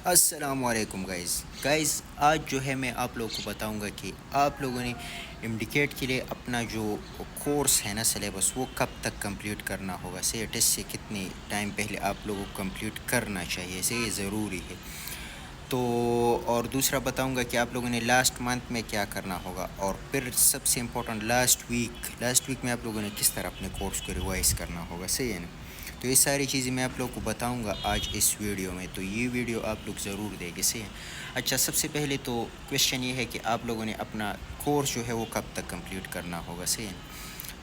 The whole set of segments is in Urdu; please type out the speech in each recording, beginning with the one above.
السلام علیکم گائز آج جو ہے میں آپ لوگوں کو بتاؤں گا کہ آپ لوگوں نے انڈیکیٹ کے لیے اپنا جو کورس ہے نا سلیبس وہ کب تک کمپلیٹ کرنا ہوگا سے ٹیسٹ سے کتنے ٹائم پہلے آپ لوگوں کو کمپلیٹ کرنا چاہیے سے یہ ضروری ہے. تو اور دوسرا بتاؤں گا کہ آپ لوگوں نے لاسٹ منتھ میں کیا کرنا ہوگا, اور پھر سب سے امپورٹنٹ لاسٹ ویک میں آپ لوگوں نے کس طرح اپنے کورس کو ریوائز کرنا ہوگا, صحیح ہے نا. تو یہ ساری چیزیں میں آپ لوگوں کو بتاؤں گا آج اس ویڈیو میں, تو یہ ویڈیو آپ لوگ ضرور دیکھیں, صحیح ہے. اچھا, سب سے پہلے تو کویشچن یہ ہے کہ آپ لوگوں نے اپنا کورس جو ہے وہ کب تک کمپلیٹ کرنا ہوگا, صحیح ہے.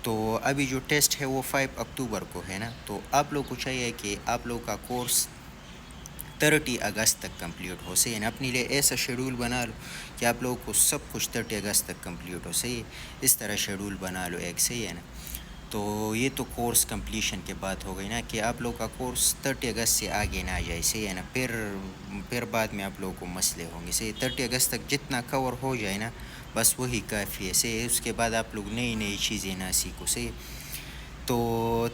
تو ابھی جو ٹیسٹ ہے وہ 5 اکتوبر کو ہے نا, تو آپ لوگ کو چاہیے کہ آپ لوگ کا کورس 30 اگست تک کمپلیٹ ہو, صحیح ہے نا. اپنے لیے ایسا شیڈول بنا لو کہ آپ لوگوں کو سب کچھ 30 اگست تک کمپلیٹ ہو, صحیح ہے. اس طرح شیڈول بنا لو ایک, صحیح ہے نا. تو یہ تو کورس کمپلیشن کے بعد ہو گئی نا, کہ آپ لوگ کا کورس 30 اگست سے آگے نہ جائے, صحیح ہے نا. پھر بعد میں آپ لوگوں کو مسئلے ہوں گے, صحیح. 30 اگست تک جتنا کور ہو جائے نا بس وہی کافی ہے, صحیح. اس کے بعد آپ لوگ نئی چیزیں نہ سیکھو, صحیح. تو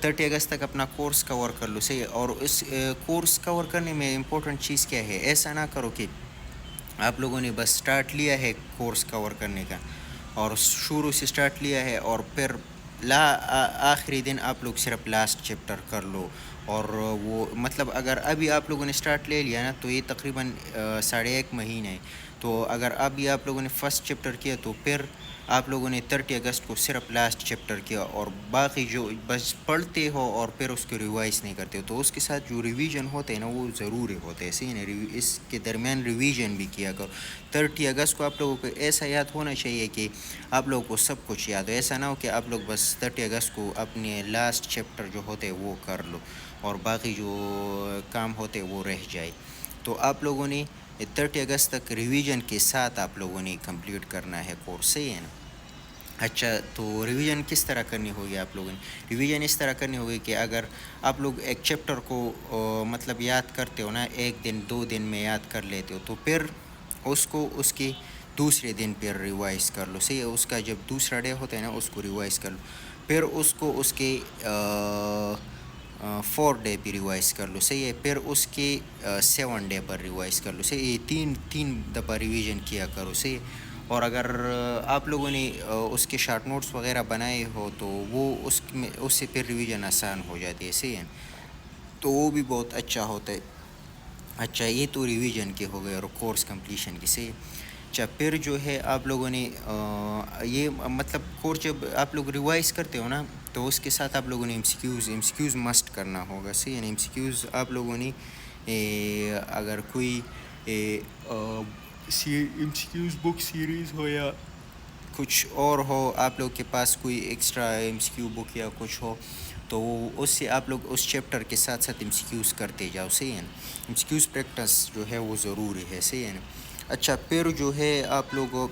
30 اگست تک اپنا کورس کور کر لو, صحیح. اور اس کورس کور کرنے میں امپورٹنٹ چیز کیا ہے, ایسا نہ کرو کہ آپ لوگوں نے بس سٹارٹ لیا ہے کورس کور کرنے کا, اور شروع سے سٹارٹ لیا ہے, اور پھر آخری دن آپ لوگ صرف لاسٹ چیپٹر کر لو. اور وہ مطلب اگر ابھی آپ لوگوں نے سٹارٹ لے لیا نا تو یہ تقریباً 1.5 مہینے ہے. تو اگر ابھی آپ لوگوں نے فرسٹ چیپٹر کیا تو پھر آپ لوگوں نے 30 اگست کو صرف لاسٹ چیپٹر کیا, اور باقی جو بس پڑھتے ہو اور پھر اس کو ریوائز نہیں کرتے ہو, تو اس کے ساتھ جو ریویژن ہوتے ہیں نا وہ ضروری ہوتے ہیں, صحیح نا. اس کے درمیان ریویژن بھی کیا کرو. 30 اگست کو آپ لوگوں کو ایسا یاد ہونا چاہیے کہ آپ لوگوں کو سب کچھ یاد ہو. ایسا نہ ہو کہ آپ لوگ بس 30 اگست کو اپنے لاسٹ چیپٹر جو ہوتے وہ کر لو اور باقی جو کام ہوتے وہ رہ جائے. تو آپ لوگوں نے 30 اگست تک ریویژن کے ساتھ آپ لوگوں نے کمپلیٹ کرنا ہے کورس, صحیح ہے نا. اچھا, تو ریویژن کس طرح کرنی ہوگی آپ لوگوں نے. ریویژن اس طرح کرنی ہوگی کہ اگر آپ لوگ ایک چیپٹر کو مطلب یاد کرتے ہو نا, 1 دن 2 دن میں یاد کر لیتے ہو, تو پھر اس کو اس کی دوسرے دن پھر ریوائز کر لو, صحیح ہے. اس کا جب دوسرا ڈے ہوتا ہے نا اس کو ریوائز کر لو, پھر اس کو اس کے 4 ڈے پہ ریوائز کر لو, صحیح ہے. پھر اس کے 7 ڈے پر ریوائز کر لو, صحیح. یہ تین دفعہ ریویژن کیا کرو, صحیح. اور اگر آپ لوگوں نے اس کے شارٹ نوٹس وغیرہ بنائے ہو تو وہ اس سے پھر ریویژن آسان ہو جاتی ہے, صحیح ہے. تو وہ بھی بہت اچھا ہوتا ہے. اچھا, یہ تو ریویژن کے ہو گئے اور کورس کمپلیشن کی, صحیح. اچھا, پھر جو ہے آپ لوگوں نے یہ مطلب کورس جب آپ لوگ ریوائز کرتے ہو نا تو اس کے ساتھ آپ لوگوں نے ایم سی کیوز مسٹ کرنا ہوگا, صحیح ہے نا. ایم سی کیوز آپ لوگوں نے اگر کوئی ایم سی کیوز بک سیریز ہو یا کچھ اور ہو, آپ لوگ کے پاس کوئی ایکسٹرا ایم سی کیو بک یا کچھ ہو, تو اس سے آپ لوگ اس چیپٹر کے ساتھ ساتھ ایم سی کیوز کرتے جاؤ, صحیح ہے نا. ایم سی کیوز پریکٹس جو ہے وہ ضروری ہے, صحیح ہے نا. اچھا, پھر جو ہے آپ لوگوں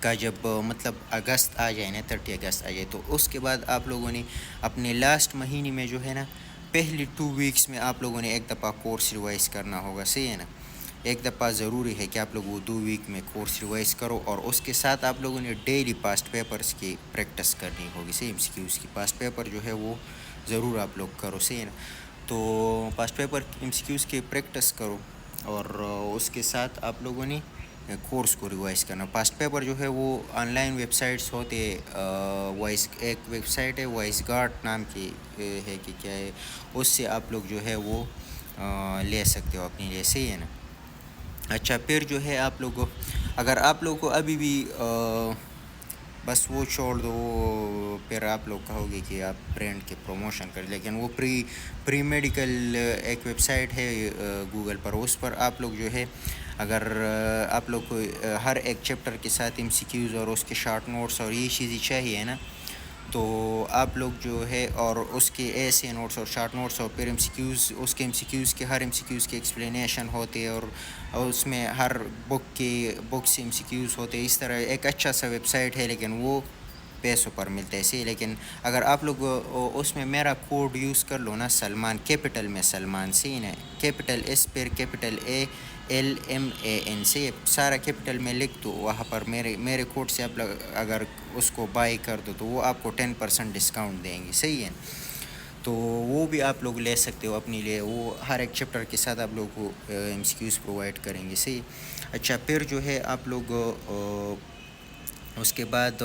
کا جب مطلب اگست آ جائے نا, 30 اگست آ جائے, تو اس کے بعد آپ لوگوں نے اپنے لاسٹ مہینے میں جو ہے نا پہلی 2 ویکس میں آپ لوگوں نے ایک دفعہ کورس ریوائز کرنا ہوگا, صحیح ہے نا. ایک دفعہ ضروری ہے کہ آپ لوگ وہ 2 ویک میں کورس ریوائز کرو, اور اس کے ساتھ آپ لوگوں نے ڈیلی پاسٹ پیپرز کی پریکٹس کرنی ہوگی, صحیح. ایم سی کیوز کی پاسٹ پیپر جو ہے وہ ضرور آپ لوگ کرو, صحیح ہے نا. تو past paper M C Qs کی پریکٹس کرو, اور اس کے ساتھ آپ لوگوں نے کورس کو ریوائز کرنا. پاسٹ پیپر جو ہے وہ آن لائن ویب سائٹس ہوتے, ایک ویب سائٹ ہے وائس گارڈ نام کی ہے کہ کیا ہے, اس سے آپ لوگ جو ہے وہ لے سکتے ہو اپنے لیے, صحیح ہے نا. اچھا, پھر جو ہے آپ لوگوں اگر آپ لوگ کو ابھی بھی بس وہ چھوڑ دو, پھر آپ لوگ کہو گے کہ آپ برانڈ کے پروموشن کریں, لیکن وہ پری میڈیکل ایک ویب سائٹ ہے گوگل پر, اس پر آپ لوگ جو ہے اگر آپ لوگ کو ہر ایک چیپٹر کے ساتھ ایم سی کیوز اور اس کے شارٹ نوٹس اور یہ چیزیں چاہیے نا, تو آپ لوگ جو ہے اور اس کے ایسے نوٹس اور شارٹ نوٹس اور پھر ایم سی کیوز, اس کے ایم سی کیوز کے ہر ایم سی کیوز کے ایکسپلینیشن ہوتے, اور اس میں ہر بک سے ایم سی کیوز ہوتے. اس طرح ایک اچھا سا ویب سائٹ ہے, لیکن وہ پیسوں پر ملتے ہیں, صحیح. لیکن اگر آپ لوگ اس میں میرا کوڈ یوز کر لو نا, سلمان, کیپٹل میں سلمان, صحیح نا, کیپٹل ایس پھر کیپٹل ALMAN, سے سارا کیپٹل میں لکھ دو وہاں پر, میرے کوڈ سے آپ اگر اس کو بائی کر دو تو وہ آپ کو 10% ڈسکاؤنٹ دیں گے, صحیح ہے. تو وہ بھی آپ لوگ لے سکتے ہو اپنے لیے. وہ ہر ایک چیپٹر کے ساتھ آپ لوگ کو ایم سی کیوز پرووائڈ کریں گے. صحیح. اچھا پھر جو ہے آپ لوگ اس کے بعد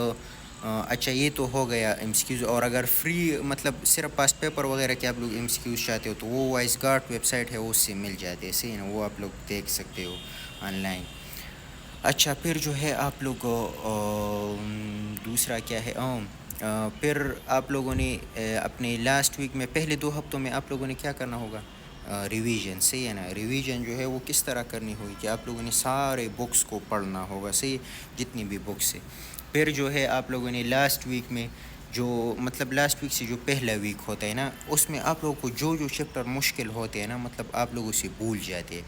اچھا یہ تو ہو گیا ایم سی کیوز. اور اگر فری مطلب صرف پاس پیپر وغیرہ کے آپ لوگ ایم سی کیوز چاہتے ہو تو وہ وائس گارڈ ویب سائٹ ہے, وہ اس سے مل جاتے ہیں. صحیح نا, وہ آپ لوگ دیکھ سکتے ہو آن لائن. اچھا پھر جو ہے آپ لوگ دوسرا کیا ہے, پھر آپ لوگوں نے اپنے لاسٹ ویک میں پہلے 2 ہفتوں میں آپ لوگوں نے کیا کرنا ہوگا, ریویژن. صحیح ہے نا. ریویژن جو ہے وہ کس طرح کرنی ہوگی کہ آپ لوگوں نے سارے بکس کو پڑھنا ہوگا. صحیح, جتنی بھی بکس ہے. پھر جو ہے آپ لوگوں نے لاسٹ ویک میں جو مطلب لاسٹ ویک سے جو پہلا ویک ہوتا ہے نا, اس میں آپ لوگوں کو جو چیپٹر مشکل ہوتے ہیں نا, مطلب آپ لوگ اسے بھول جاتے ہیں,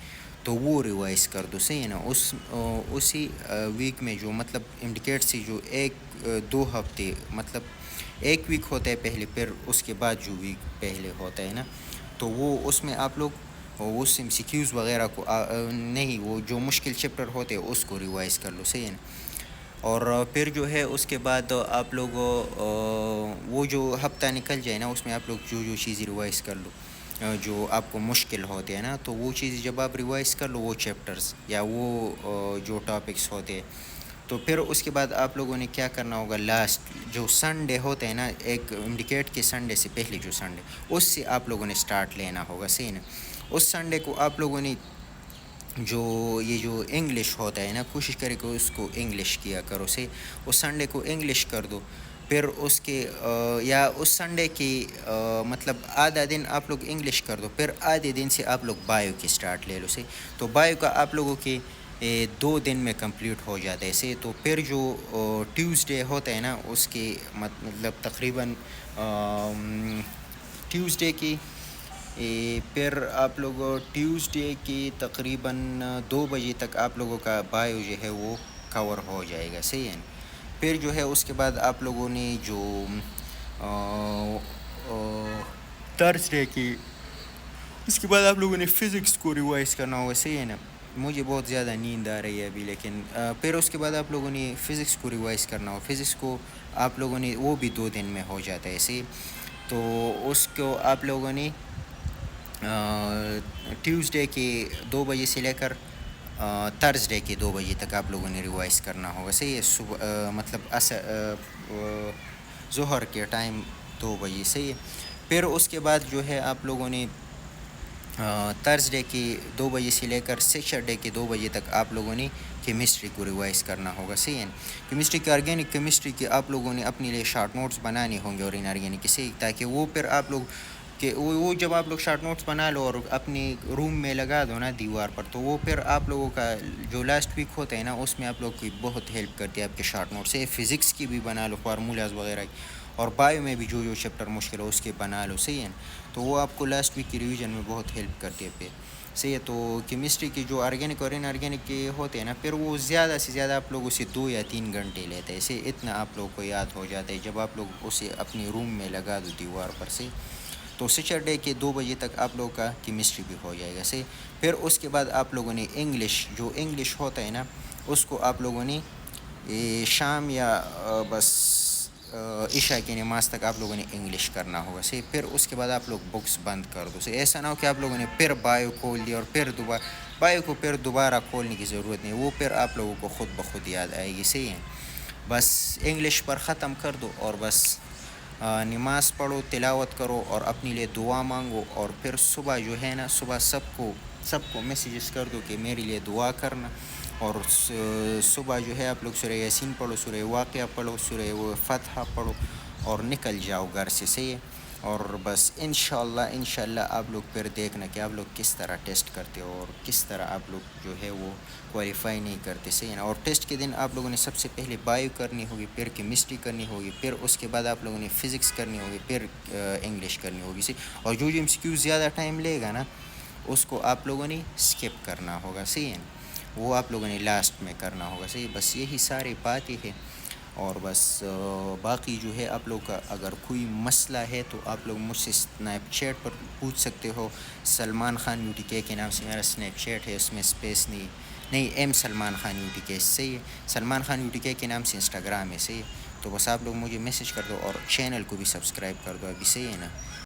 تو وہ ریوائز کر دو. صحیح ہے نا. اسی ویک میں جو مطلب انڈیکیٹ سے جو 1-2 ہفتے مطلب ایک ویک ہوتا ہے پہلے, پھر اس کے بعد جو ویک پہلے ہوتا ہے نا, تو وہ اس میں آپ لوگ اس ایم سی کیوز وغیرہ کو نہیں, وہ جو مشکل چیپٹر ہوتے ہیں اس کو ریوائز کر لو. صحیح ہے نا. اور پھر جو ہے اس کے بعد آپ لوگ وہ جو ہفتہ نکل جائے نا, اس میں آپ لوگ جو چیزیں ریوائز کر لو جو آپ کو مشکل ہوتے ہیں نا, تو وہ چیزیں جب آپ ریوائز کر لو وہ چیپٹرز یا وہ جو ٹاپکس ہوتے ہیں, تو پھر اس کے بعد آپ لوگوں نے کیا کرنا ہوگا, لاسٹ جو سنڈے ہوتا ہے نا, ایک انڈیکیٹ کے سنڈے سے پہلے جو سنڈے, اس سے آپ لوگوں نے سٹارٹ لینا ہوگا. صحیح نا. اس سنڈے کو آپ لوگوں نے جو انگلش ہوتا ہے نا, کوشش کرے کہ اس کو انگلش کیا کرو. سے اس سنڈے کو انگلش کر دو. پھر اس کے یا اس سنڈے کی مطلب آدھا دن آپ لوگ انگلش کر دو, پھر آدھے دن سے آپ لوگ بایو کی سٹارٹ لے لو. سے تو بایو کا آپ لوگوں کے 2 دن میں کمپلیٹ ہو جاتا ہے. سے تو پھر جو ٹیوزڈے ہوتا ہے نا, اس کے مطلب تقریباً ٹیوزڈے کی پھر آپ لوگ ٹیوزڈے کی تقریباً 2 بجے تک آپ لوگوں کا بایو جو ہے وہ کور ہو جائے گا. صحیح ہے. پھر جو ہے اس کے بعد آپ لوگوں نے جو تھرسڈے کی, اس کے بعد آپ لوگوں نے فزکس کو ریوائز کرنا ہوگا. صحیح ہے نا. مجھے بہت زیادہ نیند آ رہی ہے ابھی, لیکن پھر اس کے بعد آپ لوگوں نے فزکس کو ریوائز کرنا ہو. فزکس کو آپ لوگوں نے وہ بھی 2 دن میں ہو جاتا ہے. صحیح. تو اس کو آپ لوگوں نے ٹیوزڈے کے 2 بجے سے لے کر تھرسڈے کے 2 بجے تک آپ لوگوں نے ریوائز کرنا ہوگا. صحیح ہے. صبح مطلب ظہر کے ٹائم 2 بجے. صحیح ہے. پھر اس کے بعد جو ہے آپ لوگوں نے تھرسڈے کی 2 بجے سے لے کر سیٹرڈے کے 2 بجے تک آپ لوگوں نے کیمسٹری کو ریوائز کرنا ہوگا. صحیح ہے. کیمسٹری کی آرگینک کیمسٹری کے آپ لوگوں نے اپنے لیے شارٹ نوٹس بنانے ہوں گے اور ان آرگینک سے, تاکہ وہ پھر آپ لوگ کہ وہ جب آپ لوگ شارٹ نوٹس بنا لو اور اپنے روم میں لگا دو نا دیوار پر, تو وہ پھر آپ لوگوں کا جو لاسٹ ویک ہوتا ہے نا, اس میں آپ لوگ کی بہت ہیلپ کرتی ہے آپ کے شارٹ نوٹ سے. فزکس کی بھی بنا لو, فارمولاز وغیرہ کی, اور بایو میں بھی جو چیپٹر مشکل ہو اس کے بنا لو. صحیح ہے. تو وہ آپ کو لاسٹ ویک کی ریویژن میں بہت ہیلپ کرتی ہے پھر. صحیح ہے. تو کیمسٹری کی جو آرگینک اور ان آرگینک کے ہوتے ہیں نا, پھر وہ زیادہ سے زیادہ آپ لوگ اسے 2 یا 3 گھنٹے لیتے ہیں. اسے اتنا آپ لوگوں کو یاد ہو جاتا ہے جب آپ لوگ اسے اپنے روم میں لگا دو دیوار پر. سے تو سیٹرڈے کے 2 بجے تک آپ لوگوں کا کیمسٹری بھی ہو جائے گا. سے پھر اس کے بعد آپ لوگوں نے انگلش ہوتا ہے نا, اس کو آپ لوگوں نے شام یا بس عشاء کی نماز تک آپ لوگوں نے انگلش کرنا ہوگا. سے پھر اس کے بعد آپ لوگ بکس بند کر دو. سے ایسا نہ ہو کہ آپ لوگوں نے پھر بایو کھول دیا, اور پھر بایو کو پھر دوبارہ کھولنے کی ضرورت نہیں, وہ پھر آپ لوگوں کو خود بخود یاد آئے گی. صحیح ہے. بس انگلش پر ختم کر دو, اور بس نماز پڑھو, تلاوت کرو, اور اپنے لیے دعا مانگو. اور پھر صبح جو ہے نا, صبح سب کو میسیجز کر دو کہ میرے لیے دعا کرنا. اور صبح جو ہے آپ لوگ سورہ یاسین پڑھو, سورہ واقعہ پڑھو, سورہ فتح پڑھو, اور نکل جاؤ گھر سے. صحیح ہے. اور بس انشاءاللہ آپ لوگ پھر دیکھنا کہ آپ لوگ کس طرح ٹیسٹ کرتے ہو, اور کس طرح آپ لوگ جو ہے وہ کوالیفائی نہیں کرتے. صحیح ہے نا. اور ٹیسٹ کے دن آپ لوگوں نے سب سے پہلے بایو کرنی ہوگی, پھر کیمسٹری کرنی ہوگی, پھر اس کے بعد آپ لوگوں نے فزکس کرنی ہوگی, پھر انگلش کرنی ہوگی. اور جو ایم سی کیو زیادہ ٹائم لے گا نا, اس کو آپ لوگوں نے اسکپ کرنا ہوگا. صحیح ہے. وہ آپ لوگوں نے لاسٹ میں کرنا ہوگا. صحیح. بس یہی ساری باتیں ہیں. اور بس باقی جو ہے آپ لوگ کا اگر کوئی مسئلہ ہے تو آپ لوگ مجھ سے اسنیپ چیٹ پر پوچھ سکتے ہو. سلمان خان یو ٹی کے نام سے میرا اسنیپ چیٹ ہے, اس میں اسپیس نہیں ایم سلمان خان یو ٹی کے. صحیح ہے. سلمان خان یو ٹی کے نام سے انسٹاگرام ہے. صحیح ہے. تو بس آپ لوگ مجھے میسج کر دو, اور چینل کو بھی سبسکرائب کر دو ابھی. صحیح ہے نا.